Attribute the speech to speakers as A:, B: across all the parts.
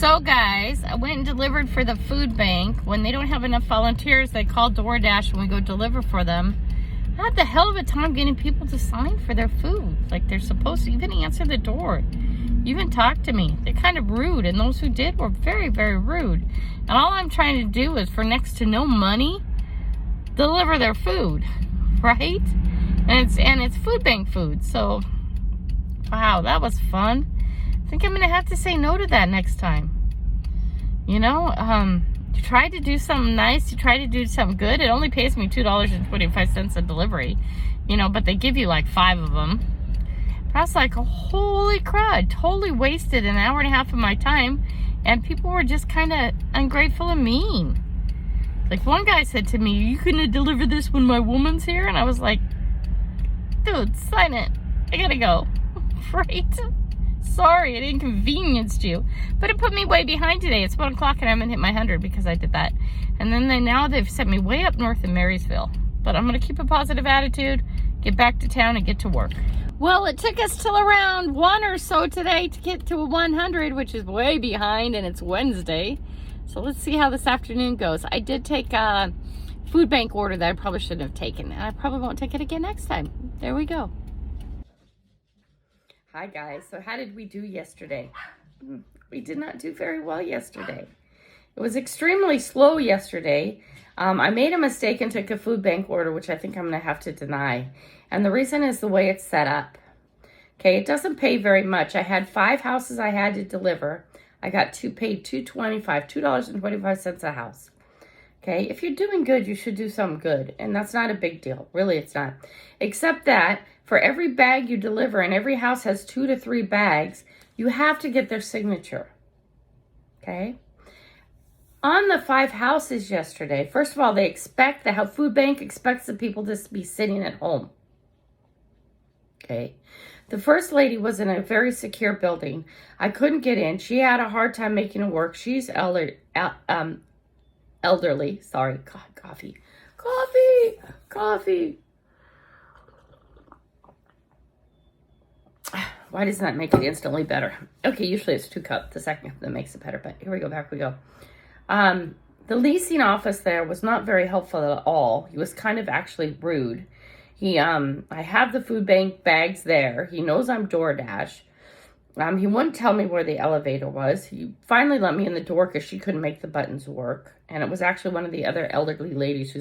A: So guys, I went and delivered for the food bank. When they don't have enough volunteers, they call DoorDash and we go deliver for them. I had the hell of a time getting people to sign for their food. Like they're supposed to even answer the door. Even talk to me. They're kind of rude, and those who did were very, very rude. And all I'm trying to do is, for next to no money, deliver their food, right? And it's food bank food. So, wow, that was fun. I think I'm gonna have to say no to that next time. You know, you try to do something nice, you try to do something good. It only pays me $2.25 a delivery, you know, but they give you like 5 of them. But I was like, holy crud, totally wasted an hour and a half of my time, and people were just kind of ungrateful and mean. Like one guy said to me, "You gonna deliver this when my woman's here?" And I was like, dude, sign it. I gotta go. Right? Sorry, it inconvenienced you. But it put me way behind today. It's 1 o'clock and I haven't hit my 100 because I did that. And then now they've sent me way up north in Marysville. But I'm going to keep a positive attitude, get back to town, and get to work. Well, it took us till around 1 or so today to get to 100, which is way behind, and it's Wednesday. So let's see how this afternoon goes. I did take a food bank order that I probably shouldn't have taken, and I probably won't take it again next time. There we go. Hi guys, so how did we do yesterday? We did not do very well yesterday. It was extremely slow yesterday. I made a mistake and took a food bank order, which I think I'm going to have to deny. And the reason is the way it's set up. Okay, it doesn't pay very much. I had 5 houses I had to deliver. I got paid $2.25 a house. Okay, if you're doing good, you should do something good. And that's not a big deal. Really, it's not. Except that for every bag you deliver, and every house has 2 to 3 bags, you have to get their signature. Okay? On the 5 houses yesterday, first of all, the food bank expects the people to be sitting at home. Okay? The first lady was in a very secure building. I couldn't get in. She had a hard time making it work. She's elderly. Sorry. God, coffee. Why does that make it instantly better? Okay, usually it's 2 cups. The second cup that makes it better, but here we go, back we go. The leasing office there was not very helpful at all. He was kind of actually rude. I have the food bank bags there. He knows I'm DoorDash. He wouldn't tell me where the elevator was. He finally let me in the door because she couldn't make the buttons work. And it was actually one of the other elderly ladies who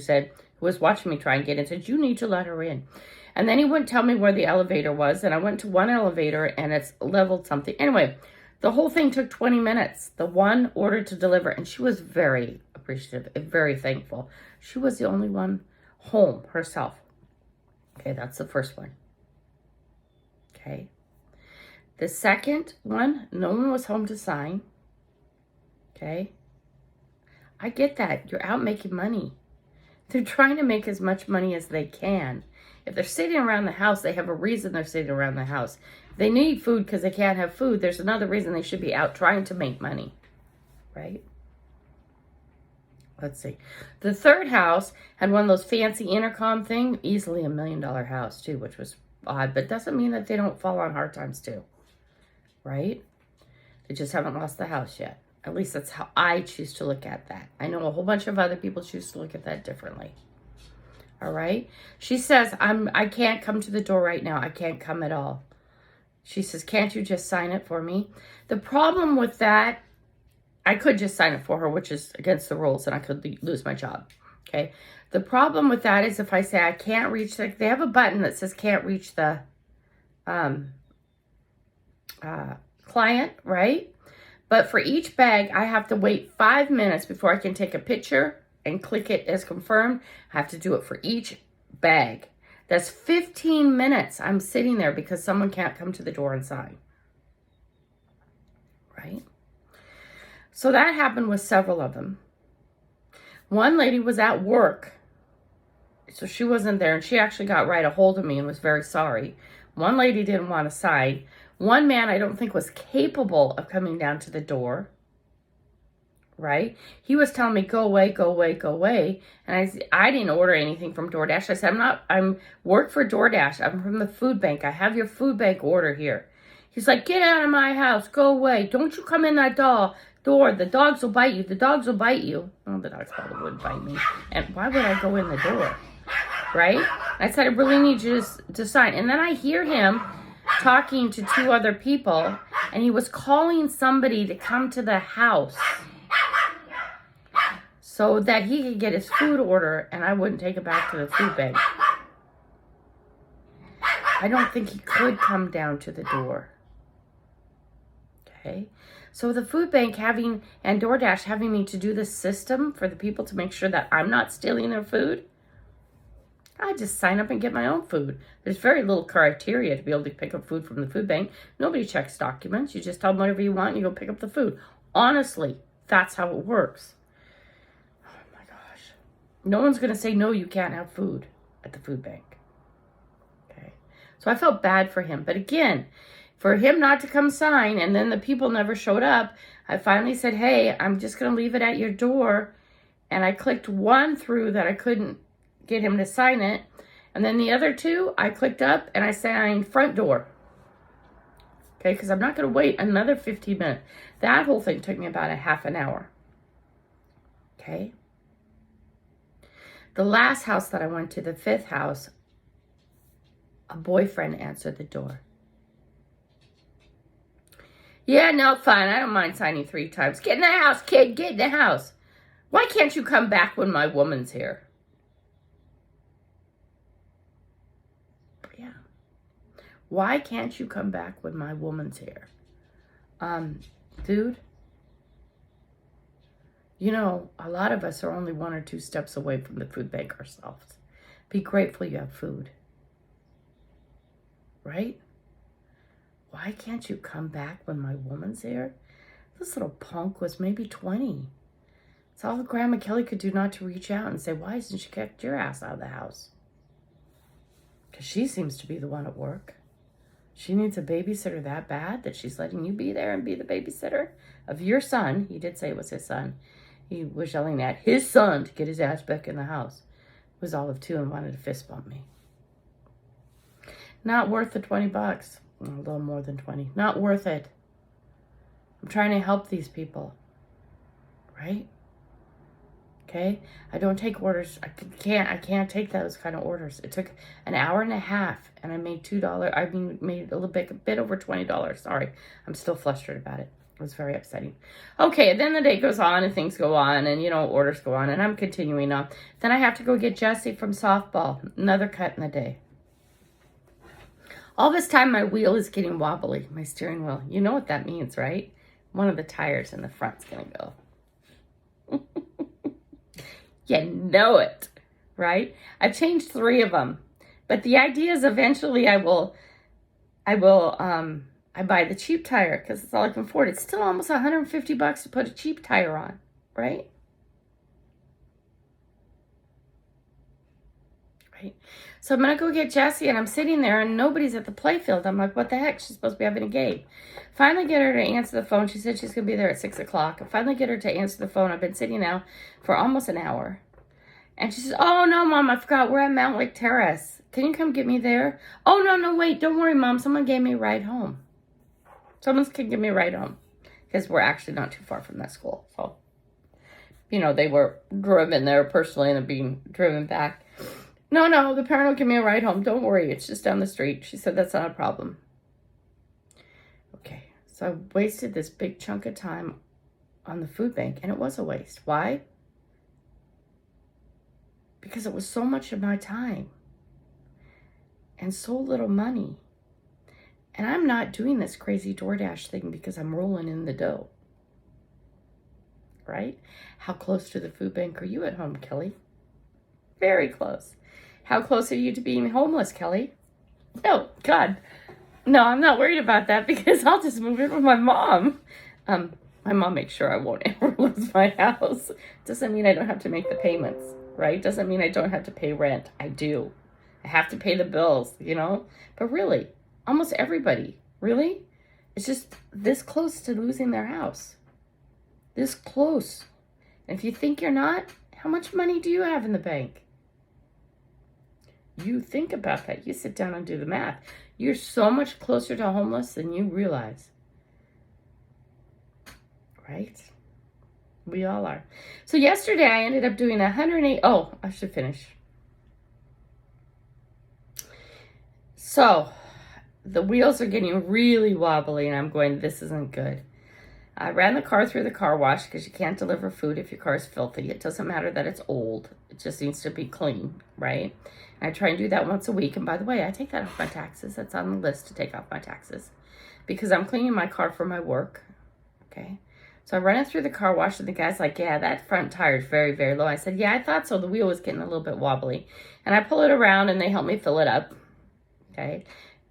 A: was watching me try and get in, said, "You need to let her in." And then he wouldn't tell me where the elevator was. And I went to one elevator and it's leveled something. Anyway, the whole thing took 20 minutes. The one order to deliver. And she was very appreciative and very thankful. She was the only one home herself. Okay, that's the first one. Okay. The second one, no one was home to sign. Okay. I get that. You're out making money. They're trying to make as much money as they can. If they're sitting around the house, they have a reason they're sitting around the house. If they need food because they can't have food, there's another reason they should be out trying to make money. Right? Let's see. The third house had one of those fancy intercom thing, easily $1 million house too, which was odd, but doesn't mean that they don't fall on hard times too. Right? They just haven't lost the house yet. At least that's how I choose to look at that. I know a whole bunch of other people choose to look at that differently. All right? She says, I can't come to the door right now. I can't come at all. She says, "Can't you just sign it for me?" The problem with that, I could just sign it for her, which is against the rules, and I could lose my job. Okay? The problem with that is if I say I can't reach they have a button that says can't reach the client, right? But for each bag, I have to wait 5 minutes before I can take a picture and click it as confirmed. I have to do it for each bag. That's 15 minutes I'm sitting there because someone can't come to the door and sign. Right? So that happened with several of them. One lady was at work, so she wasn't there, and she actually got right a hold of me and was very sorry. One lady didn't want to sign. One man I don't think was capable of coming down to the door. Right? He was telling me, "Go away, go away, go away." And I didn't order anything from DoorDash. I said, I'm work for DoorDash. I'm from the food bank. I have your food bank order here. He's like, get out of my house. Go away. Don't you come in that door. The dogs will bite you. The dogs will bite you. Oh, the dogs probably would bite me. And why would I go in the door? Right? I said, I really need you to sign. And then I hear him talking to two other people. And he was calling somebody to come to the house so that he could get his food order and I wouldn't take it back to the food bank. I don't think he could come down to the door. Okay? So the food bank having, and DoorDash having me to do this system for the people to make sure that I'm not stealing their food, I just sign up and get my own food. There's very little criteria to be able to pick up food from the food bank. Nobody checks documents. You just tell them whatever you want and you go pick up the food. Honestly, that's how it works. Oh my gosh. No one's going to say, no, you can't have food at the food bank. Okay. So I felt bad for him. But again, for him not to come sign and then the people never showed up, I finally said, hey, I'm just going to leave it at your door. And I clicked one through that I couldn't get him to sign it. And then the other two, I clicked up and I signed front door. Okay, because I'm not going to wait another 15 minutes. That whole thing took me about a half an hour. Okay. The last house that I went to, the 5th house, a boyfriend answered the door. Yeah, no, fine. I don't mind signing 3 times. Get in the house, kid. Get in the house. Why can't you come back when my woman's here? Yeah. Why can't you come back when my woman's here? Dude, you know, a lot of us are only 1 or 2 steps away from the food bank ourselves. Be grateful you have food. Right? Why can't you come back when my woman's here? This little punk was maybe 20. It's all Grandma Kelly could do not to reach out and say, why hasn't she kicked your ass out of the house? Because she seems to be the one at work. She needs a babysitter that bad that she's letting you be there and be the babysitter of your son. He did say it was his son. He was yelling at his son to get his ass back in the house. It was all of 2 and wanted to fist bump me. Not worth the $20. A little more than 20. Not worth it. I'm trying to help these people. Right? Okay? I don't take orders. I can't take those kind of orders. It took an hour and a half and I made $2. I made a bit over $20. Sorry. I'm still flustered about it. It was very upsetting. Okay, then the day goes on and things go on and, you know, orders go on and I'm continuing on. Then I have to go get Jesse from softball. Another cut in the day. All this time, my wheel is getting wobbly, my steering wheel. You know what that means, right? One of the tires in the front's going to go. You know it, right? I've changed 3 of them. But the idea is eventually I buy the cheap tire because it's all I can afford. It's still almost $150 to put a cheap tire on, right? Right. So I'm going to go get Jessie and I'm sitting there and nobody's at the playfield. I'm like, what the heck? She's supposed to be having a game. Finally get her to answer the phone. She said she's going to be there at 6 o'clock. I finally get her to answer the phone. I've been sitting now for almost an hour. And she says, oh, no, Mom, I forgot. We're at Mount Lake Terrace. Can you come get me there? Oh, no, wait. Don't worry, Mom. Someone gave me a ride home. Someone can give me a ride home. Because we're actually not too far from that school. So, you know, they were driven there personally and being driven back. No, the parent will give me a ride home. Don't worry, it's just down the street. She said that's not a problem. Okay, so I wasted this big chunk of time on the food bank, and it was a waste. Why? Because it was so much of my time and so little money. And I'm not doing this crazy DoorDash thing because I'm rolling in the dough. Right? How close to the food bank are you at home, Kelly? Very close. How close are you to being homeless, Kelly? Oh, God. No, I'm not worried about that because I'll just move in with my mom. My mom makes sure I won't ever lose my house. Doesn't mean I don't have to make the payments, right? Doesn't mean I don't have to pay rent. I do. I have to pay the bills, you know? But really, almost everybody, really, is just this close to losing their house. This close. And if you think you're not, how much money do you have in the bank? You think about that. You sit down and do the math. You're so much closer to homeless than you realize. Right? We all are. So yesterday I ended up doing 108. Oh, I should finish. So the wheels are getting really wobbly and I'm going, this isn't good. I ran the car through the car wash because you can't deliver food if your car is filthy. It doesn't matter that it's old. It just needs to be clean, right? And I try and do that once a week. And by the way, I take that off my taxes. That's on the list to take off my taxes because I'm cleaning my car for my work, okay? So I run it through the car wash and the guy's like, yeah, that front tire is very, very low. I said, yeah, I thought so. The wheel was getting a little bit wobbly. And I pull it around and they help me fill it up, okay?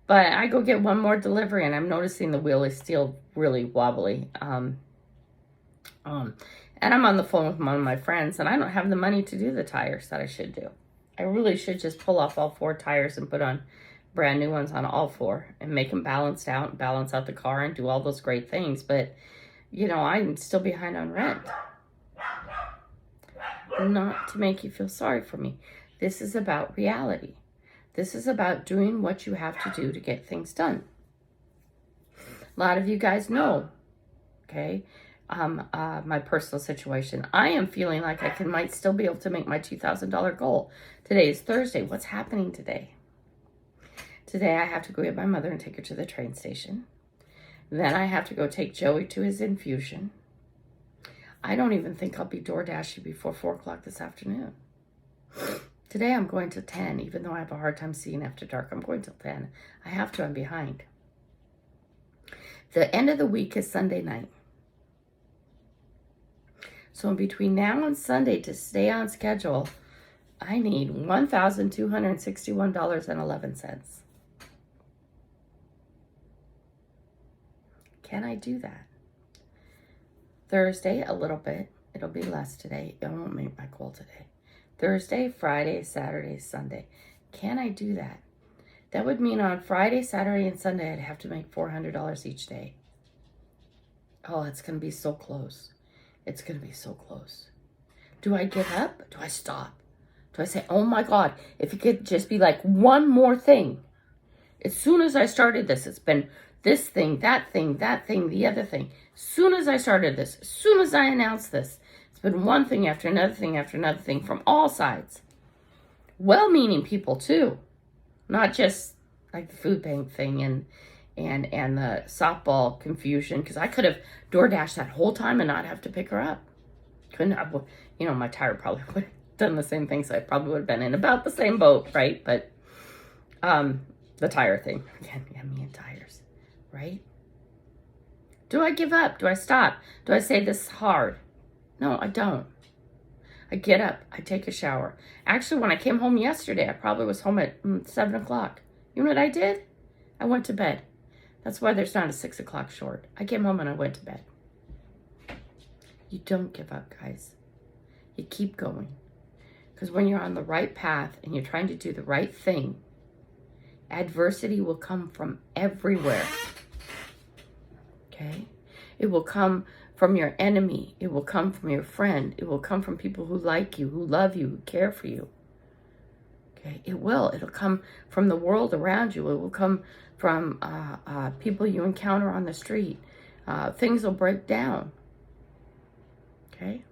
A: But I go get one more delivery and I'm noticing the wheel is still really wobbly. And I'm on the phone with one of my friends and I don't have the money to do the tires that I should do. I really should just pull off all 4 tires and put on brand new ones on all 4 and make them balanced out and balance out the car and do all those great things. But, you know, I'm still behind on rent. Not to make you feel sorry for me. This is about reality. This is about doing what you have to do to get things done. A lot of you guys know, okay, my personal situation. I am feeling like I might still be able to make my $2,000 goal. Today is Thursday. What's happening today? Today I have to go get my mother and take her to the train station. Then I have to go take Joey to his infusion. I don't even think I'll be door dashing before 4 o'clock this afternoon. Today I'm going till 10, even though I have a hard time seeing after dark. I'm going till 10. I have to, I'm behind. The end of the week is Sunday night. So in between now and Sunday to stay on schedule, I need $1,261.11. Can I do that? Thursday, a little bit. It'll be less today. I won't make my goal today. Thursday, Friday, Saturday, Sunday. Can I do that? That would mean on Friday, Saturday, and Sunday, I'd have to make $400 each day. Oh, it's going to be so close. It's going to be so close. Do I give up? Do I stop? Do I say, oh my God, if it could just be like one more thing. As soon as I started this, it's been this thing, that thing, that thing, the other thing. As soon as I started this, as soon as I announced this, it's been one thing after another thing after another thing from all sides. Well-meaning people too. Not just like the food bank thing and the softball confusion. Because I could have door dashed that whole time and not have to pick her up. Couldn't have, you know, my tire probably would have done the same thing. So I probably would have been in about the same boat, right? But the tire thing. Again, yeah, me and tires, right? Do I give up? Do I stop? Do I say this is hard? No, I don't. I get up. I take a shower. Actually, when I came home yesterday, I probably was home at 7 o'clock. You know what I did? I went to bed. That's why there's not a 6 o'clock short. I came home and I went to bed. You don't give up, guys. You keep going. Because when you're on the right path and you're trying to do the right thing, adversity will come from everywhere. Okay? It will come from your enemy. It will come from your friend. It will come from people who like you, who love you, who care for you. Okay? It will. It'll come from the world around you. It will come from people you encounter on the street. Things will break down. Okay?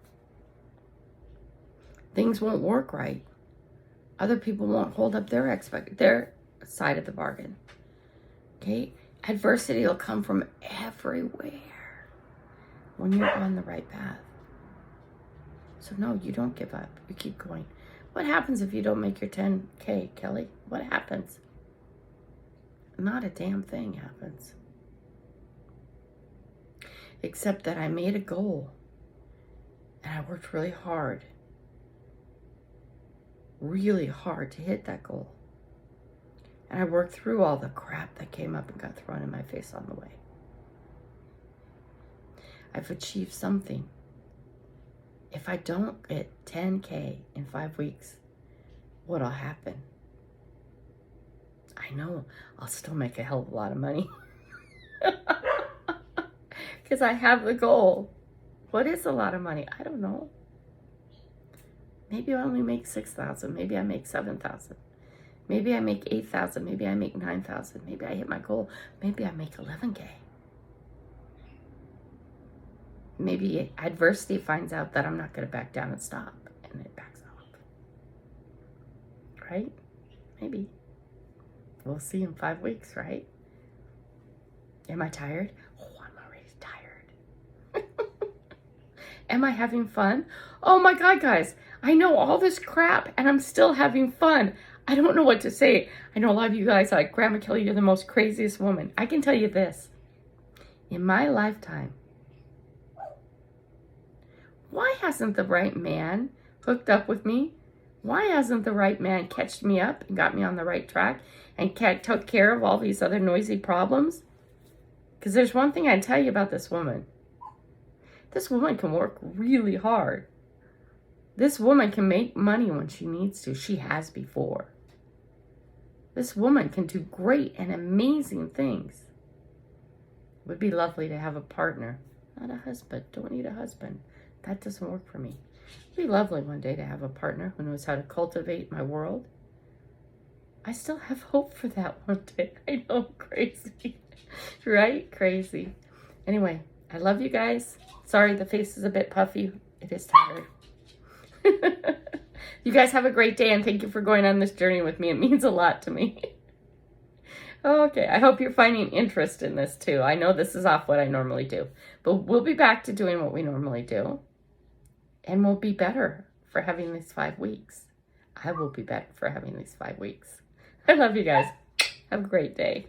A: Things won't work right. Other people won't hold up their side of the bargain. Okay? Adversity will come from everywhere when you're on the right path. So no, you don't give up. You keep going. What happens if you don't make your 10K, Kelly? What happens? Not a damn thing happens. Except that I made a goal. And I worked really hard to hit that goal. And I worked through all the crap that came up and got thrown in my face on the way. I've achieved something. If I don't get 10K in 5 weeks, what'll happen? I know I'll still make a hell of a lot of money. Because I have the goal. What is a lot of money? I don't know. Maybe I only make 6,000. Maybe I make 7,000. Maybe I make 8,000. Maybe I make 9,000. Maybe I hit my goal. Maybe I make 11K. Maybe adversity finds out that I'm not going to back down and stop, and it backs off. Right? Maybe. We'll see in 5 weeks, right? Am I tired? Oh, I'm already tired. Am I having fun? Oh my God, guys. I know all this crap, and I'm still having fun. I don't know what to say. I know a lot of you guys are like, Grandma Kelly, you're the most craziest woman. I can tell you this. In my lifetime, why hasn't the right man hooked up with me? Why hasn't the right man catched me up and got me on the right track and took care of all these other noisy problems? Because there's one thing I tell you about this woman. This woman can work really hard. This woman can make money when she needs to. She has before. This woman can do great and amazing things. It would be lovely to have a partner, not a husband. Don't need a husband. That doesn't work for me. It'd be lovely one day to have a partner who knows how to cultivate my world. I still have hope for that one day. I know, crazy. Right? Crazy. Anyway, I love you guys. Sorry, the face is a bit puffy. It is tired. You guys have a great day, and thank you for going on this journey with me. It means a lot to me. Okay, I hope you're finding interest in this too. I know this is off what I normally do, but we'll be back to doing what we normally do. And we'll be better for having these 5 weeks. I will be better for having these 5 weeks. I love you guys. Have a great day.